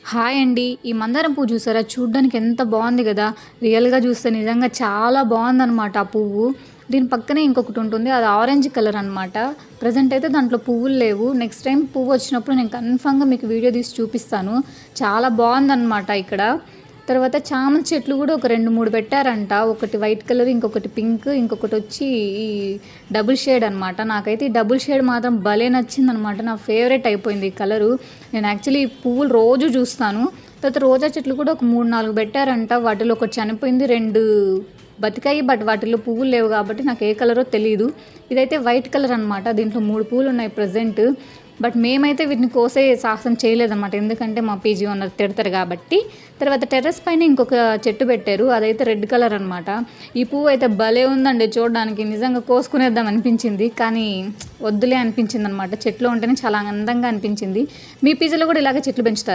Hi అండి. ఈ మందారం పువ్వు చూసారా? చూడ్డానికి ఎంత బాగుంది కదా! రియల్‌గా చూస్తే నిజంగా చాలా బాగుందనమాట ఆ పువ్వు. దీని పక్కనే ఇంకొకటి ఉంటుంది. అది ఆరెంజ్ కలర్ అనమాట. ప్రెజెంట్ అయితే దాంట్లో పువ్వులు లేవు. నెక్స్ట్ టైం పువ్వు వచ్చినప్పుడు నేను కన్ఫామ్‌గా మీకు వీడియో తీసి చూపిస్తాను. చాలా బాగుందనమాట ఇక్కడ. తర్వాత చామంతి చెట్లు కూడా ఒక 2, 3 పెట్టారంట. ఒకటి వైట్ కలర్, ఇంకొకటి పింక్, ఇంకొకటి వచ్చి ఈ డబుల్ షేడ్ అనమాట. నాకైతే ఈ డబుల్ షేడ్ మాత్రం భలే నచ్చిందనమాట. నా ఫేవరెట్ అయిపోయింది ఈ కలరు. నేను యాక్చువల్లీ ఈ పువ్వులు రోజు చూస్తాను. తర్వాత రోజా చెట్లు కూడా ఒక 3, 4 పెట్టారంట. వాటిలో ఒకటి చనిపోయింది, 2 బతికాయి. బట్ వాటిలో పువ్వులు లేవు కాబట్టి నాకు ఏ కలరో తెలియదు. ఇదైతే వైట్ కలర్ అనమాట. దీంట్లో 3 పూలు ఉన్నాయి ప్రజెంట్. బట్ మేమైతే వీటిని కోసే సాహసం చేయలేదన్నమాట, ఎందుకంటే మా పీజీ ఓనర్ తిడతారు కాబట్టి. తర్వాత టెర్రస్ పైన ఇంకొక చెట్టు పెట్టారు. అదైతే రెడ్ కలర్ అనమాట. ఈ పువ్వు అయితే భలే ఉందండి చూడడానికి. నిజంగా కోసుకునేద్దాం అనిపించింది, కానీ వద్దులే అనిపించింది అనమాట. చెట్లు ఉంటేనే చాలా అందంగా అనిపించింది. మీ పీజీలో కూడా ఇలాగే చెట్లు పెంచుతారా?